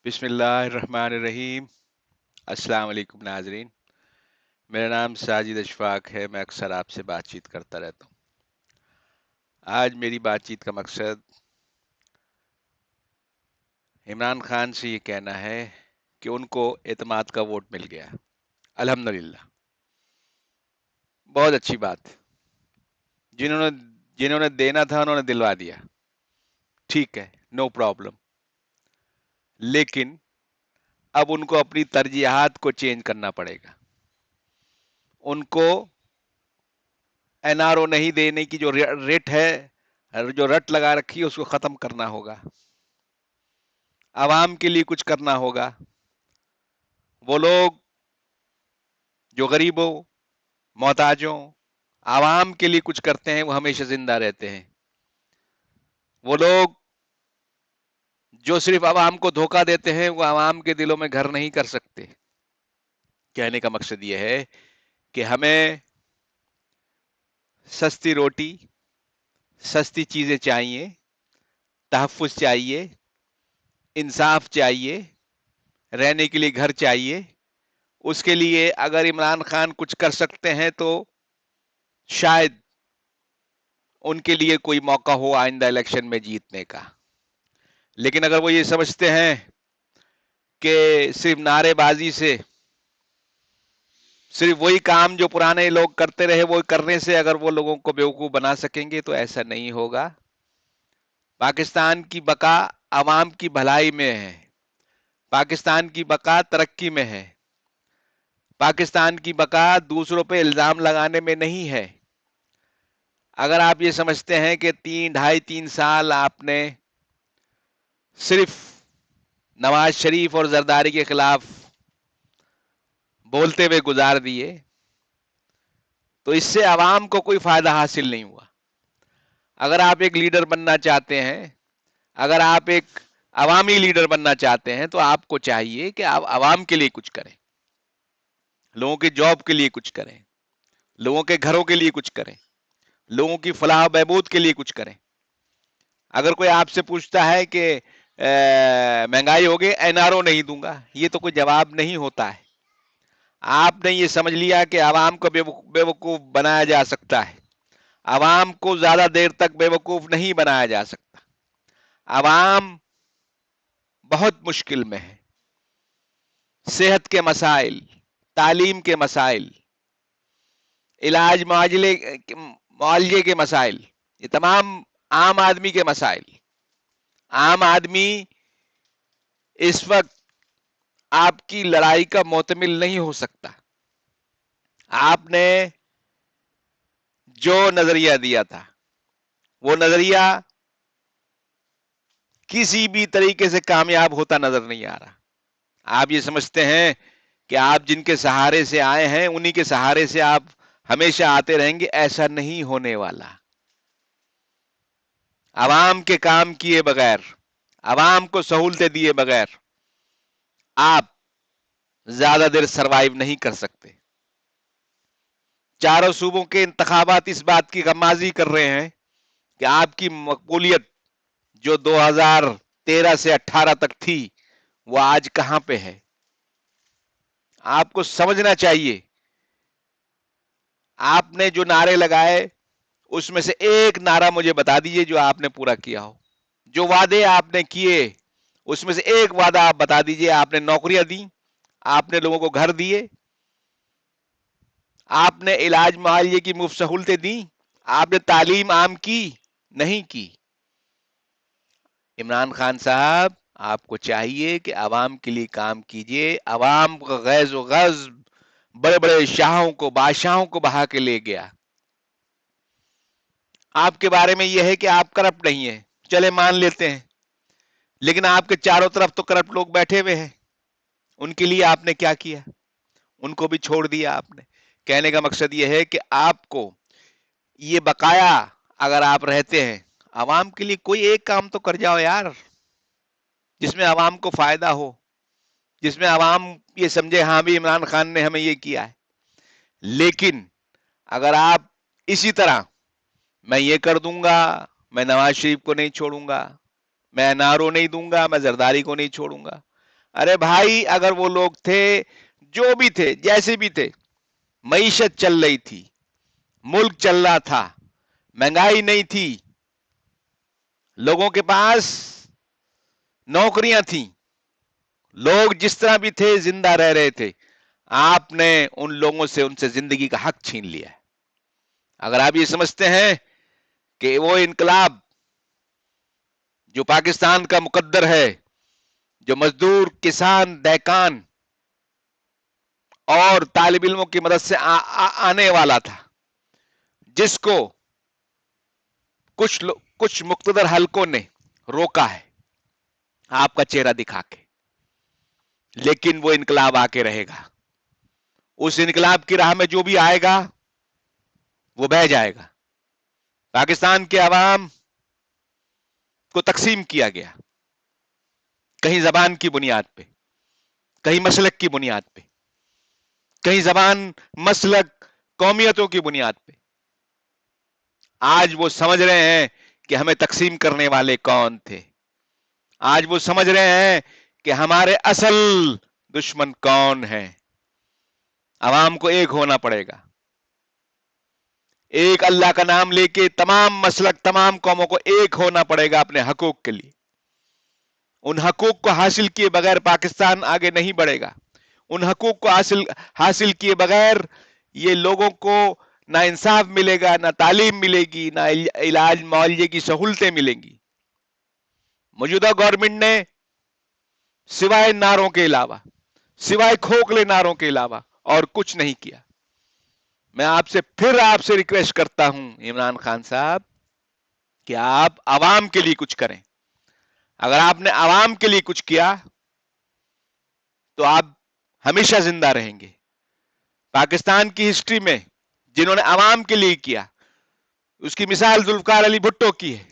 बिस्मिल्लाहिर्रहमानिर्रहीम। अस्सलाम वालेकुम नाजरीन। मेरा नाम साजिद अशफाक है। मैं अक्सर आपसे बातचीत करता रहता हूँ। आज मेरी बातचीत का मकसद इमरान खान से ये कहना है कि उनको एतमाद का वोट मिल गया। अल्हम्दुलिल्लाह, बहुत अच्छी बात। जिन्होंने जिन्होंने देना था उन्होंने दिलवा दिया, ठीक है, नो प्रॉब्लम। लेकिन अब उनको अपनी तरजीहात को चेंज करना पड़ेगा। उनको एनआरओ नहीं देने की जो रेट है, जो रट लगा रखी है, उसको खत्म करना होगा। आवाम के लिए कुछ करना होगा। वो लोग जो गरीबों, मोहताजों, आवाम के लिए कुछ करते हैं, वो हमेशा जिंदा रहते हैं। वो लोग जो सिर्फ आवाम को धोखा देते हैं, वो आवाम के दिलों में घर नहीं कर सकते। कहने का मकसद ये है कि हमें सस्ती रोटी, सस्ती चीजें चाहिए, तहफ्फुज़ चाहिए, इंसाफ चाहिए, रहने के लिए घर चाहिए। उसके लिए अगर इमरान खान कुछ कर सकते हैं तो शायद उनके लिए कोई मौका हो आइंदा इलेक्शन में जीतने का। लेकिन अगर वो ये समझते हैं कि सिर्फ नारेबाजी से, सिर्फ वही काम जो पुराने लोग करते रहे वो करने से अगर वो लोगों को बेवकूफ बना सकेंगे, तो ऐसा नहीं होगा। पाकिस्तान की बका आवाम की भलाई में है। पाकिस्तान की बका तरक्की में है। पाकिस्तान की बका दूसरों पे इल्जाम लगाने में नहीं है। अगर आप ये समझते हैं कि 3 ढाई 3 साल आपने सिर्फ नवाज शरीफ और जरदारी के खिलाफ बोलते हुए गुजार दिए, तो इससे आवाम को कोई फायदा हासिल नहीं हुआ। अगर आप एक लीडर बनना चाहते हैं, अगर आप एक अवामी लीडर बनना चाहते हैं, तो आपको चाहिए कि आप आवाम के लिए कुछ करें, लोगों के जॉब के लिए कुछ करें, लोगों के घरों के लिए कुछ करें, लोगों की फलाह बहबूद के लिए कुछ करें। अगर कोई आपसे पूछता है कि महंगाई हो गई, एनआरओ नहीं दूंगा, ये तो कोई जवाब नहीं होता है। आपने ये समझ लिया कि आवाम को बेवकूफ बनाया जा सकता है। आवाम को ज्यादा देर तक बेवकूफ नहीं बनाया जा सकता। आवाम बहुत मुश्किल में है। सेहत के मसाइल, तालीम के मसाइल, इलाज मुआवजे के मसाइल, ये तमाम आम आदमी के मसाइल। आम आदमी इस वक्त आपकी लड़ाई का मोतमिल नहीं हो सकता। आपने जो नजरिया दिया था, वो नजरिया किसी भी तरीके से कामयाब होता नजर नहीं आ रहा। आप ये समझते हैं कि आप जिनके सहारे से आए हैं, उन्हीं के सहारे से आप हमेशा आते रहेंगे। ऐसा नहीं होने वाला। आवाम के काम किए बगैर, आवाम को सहूलतें दिए बगैर आप ज्यादा देर सरवाइव नहीं कर सकते। चारों सूबों के इंतखाबात इस बात की गम्माजी कर रहे हैं कि आपकी मकबूलियत जो 2013 से 18 तक थी, वो आज कहां पे है। आपको समझना चाहिए, आपने जो नारे लगाए, उसमें से एक नारा मुझे बता दीजिए जो आपने पूरा किया हो। जो वादे आपने किए, उसमें से एक वादा आप बता दीजिए। आपने नौकरियां दी, आपने लोगों को घर दिए, आपने इलाज मुआवजे की मुफ्त सहूलतें दी, आपने तालीम आम की, नहीं की। इमरान खान साहब, आपको चाहिए कि आवाम के लिए काम कीजिए। आवाम का गैज व गज बड़े बड़े शाहों को, बादशाहों को बहा के ले गया। आपके बारे में यह है कि आप करप्ट नहीं है, चले मान लेते हैं, लेकिन आपके चारों तरफ तो करप्ट लोग बैठे हुए हैं। उनके लिए आपने क्या किया? उनको भी छोड़ दिया आपने। कहने का मकसद यह है कि आपको ये बकाया, अगर आप रहते हैं, आवाम के लिए कोई एक काम तो कर जाओ यार, जिसमें आवाम को फायदा हो, जिसमें आवाम ये समझे हाँ भी इमरान खान ने हमें ये किया है। लेकिन अगर आप इसी तरह, मैं ये कर दूंगा, मैं नवाज शरीफ को नहीं छोड़ूंगा, मैं एनआरओ नहीं दूंगा, मैं जरदारी को नहीं छोड़ूंगा, ارے بھائی اگر وہ لوگ تھے جو بھی تھے جیسے بھی تھے، معیشت چل رہی تھی، ملک چل رہا تھا، مہنگائی نہیں تھی، لوگوں کے پاس نوکریاں تھیں، لوگ جس طرح بھی تھے زندہ رہ رہے تھے، آپ نے ان لوگوں سے ان سے زندگی کا حق چھین لیا ہے۔ اگر آپ یہ سمجھتے ہیں کہ وہ انقلاب جو پاکستان کا مقدر ہے، جو مزدور، کسان، دہقان اور طالب علموں کی مدد سے آنے والا تھا، جس کو کچھ مقتدر حلقوں نے روکا ہے آپ کا چہرہ دکھا کے، لیکن وہ انقلاب آ کے رہے گا۔ اس انقلاب کی راہ میں جو بھی آئے گا وہ بہ جائے گا۔ پاکستان کے عوام کو تقسیم کیا گیا، کہیں زبان کی بنیاد پہ، کہیں مسلک کی بنیاد پہ، کہیں زبان، مسلک، قومیتوں کی بنیاد پہ۔ آج وہ سمجھ رہے ہیں کہ ہمیں تقسیم کرنے والے کون تھے، آج وہ سمجھ رہے ہیں کہ ہمارے اصل دشمن کون ہیں۔ عوام کو ایک ہونا پڑے گا، ایک اللہ کا نام لے کے تمام مسلک، تمام قوموں کو ایک ہونا پڑے گا اپنے حقوق کے لیے۔ ان حقوق کو حاصل کیے بغیر پاکستان آگے نہیں بڑھے گا۔ ان حقوق کو حاصل کیے بغیر یہ لوگوں کو نہ انصاف ملے گا، نہ تعلیم ملے گی، نہ علاج معالجے کی سہولتیں ملیں گی۔ موجودہ گورنمنٹ نے سوائے نعروں کے علاوہ، سوائے کھوکھلے نعروں کے علاوہ اور کچھ نہیں کیا۔ میں آپ سے ریکویسٹ کرتا ہوں عمران خان صاحب کہ آپ عوام کے لیے کچھ کریں۔ اگر آپ نے عوام کے لیے کچھ کیا تو آپ ہمیشہ زندہ رہیں گے۔ پاکستان کی ہسٹری میں جنہوں نے عوام کے لیے کیا، اس کی مثال ذوالفقار علی بھٹو کی ہے،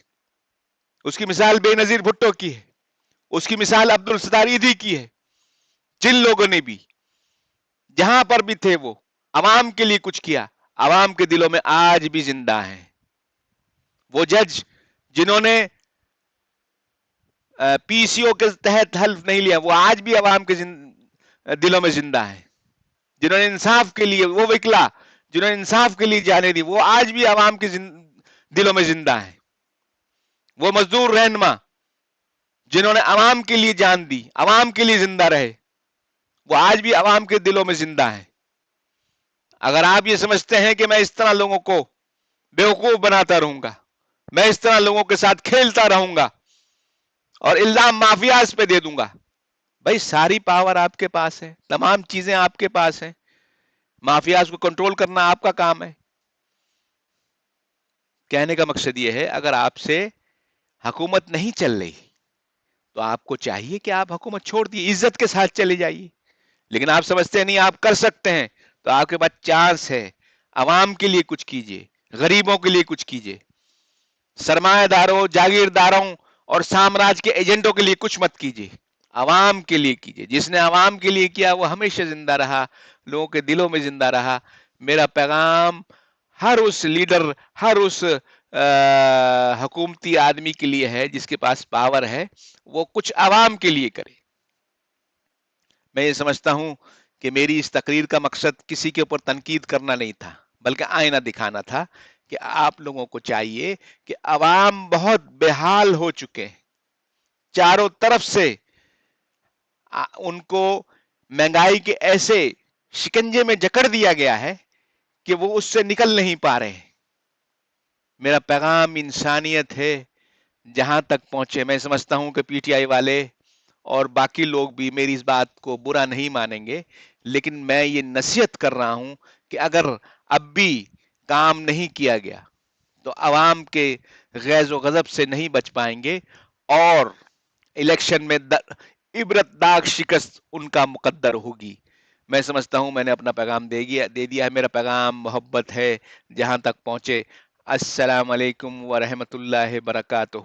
اس کی مثال بے نظیر بھٹو کی ہے، اس کی مثال عبدالستار ایدھی کی ہے۔ جن لوگوں نے بھی جہاں پر بھی تھے وہ عوام کے لیے کچھ کیا، عوام کے دلوں میں آج بھی زندہ ہیں۔ وہ جج جنہوں نے پی سی او کے تحت حلف نہیں لیا، وہ آج بھی عوام کے دلوں میں زندہ ہیں۔ جنہوں نے انصاف کے لیے، وہ وکلا جنہوں نے انصاف کے لیے جانے دی، وہ آج بھی عوام کے دلوں میں زندہ ہیں۔ وہ مزدور رہنما جنہوں نے عوام کے لیے جان دی، عوام کے لیے زندہ رہے، وہ آج بھی عوام کے دلوں میں زندہ ہیں۔ اگر آپ یہ سمجھتے ہیں کہ میں اس طرح لوگوں کو بیوقوف بناتا رہوں گا، میں اس طرح لوگوں کے ساتھ کھیلتا رہوں گا اور الزام مافیاز پہ دے دوں گا، بھائی ساری پاور آپ کے پاس ہے، تمام چیزیں آپ کے پاس ہیں، مافیاز کو کنٹرول کرنا آپ کا کام ہے۔ کہنے کا مقصد یہ ہے اگر آپ سے حکومت نہیں چل رہی تو آپ کو چاہیے کہ آپ حکومت چھوڑ دیے، عزت کے ساتھ چلے جائیے۔ لیکن آپ سمجھتے نہیں آپ کر سکتے ہیں تو آپ کے پاس چانس ہے، عوام کے لیے کچھ کیجیے، غریبوں کے لیے کچھ کیجیے، سرمایہ داروں، جاگیرداروں اور سامراج کے ایجنٹوں کے لیے کچھ مت کیجیے، عوام کے لیے کیجیے۔ جس نے عوام کے لیے کیا وہ ہمیشہ زندہ رہا، لوگوں کے دلوں میں زندہ رہا۔ میرا پیغام ہر اس لیڈر، ہر اس حکومتی آدمی کے لیے ہے جس کے پاس پاور ہے، وہ کچھ عوام کے لیے کرے۔ میں یہ سمجھتا ہوں کہ میری اس تقریر کا مقصد کسی کے اوپر تنقید کرنا نہیں تھا، بلکہ آئینہ دکھانا تھا کہ آپ لوگوں کو چاہیے کہ عوام بہت بے حال ہو چکے ہیں، چاروں طرف سے ان کو مہنگائی کے ایسے شکنجے میں جکڑ دیا گیا ہے کہ وہ اس سے نکل نہیں پا رہے ہیں۔ میرا پیغام انسانیت ہے، جہاں تک پہنچے۔ میں سمجھتا ہوں کہ پی ٹی آئی والے اور باقی لوگ بھی میری اس بات کو برا نہیں مانیں گے، لیکن میں یہ نصیحت کر رہا ہوں کہ اگر اب بھی کام نہیں کیا گیا تو عوام کے غیظ و غضب سے نہیں بچ پائیں گے اور الیکشن میں عبرت ناک شکست ان کا مقدر ہوگی۔ میں سمجھتا ہوں میں نے اپنا پیغام دے دیا ہے۔ میرا پیغام محبت ہے، جہاں تک پہنچے۔ السلام علیکم ورحمۃ اللہ وبرکاتہ۔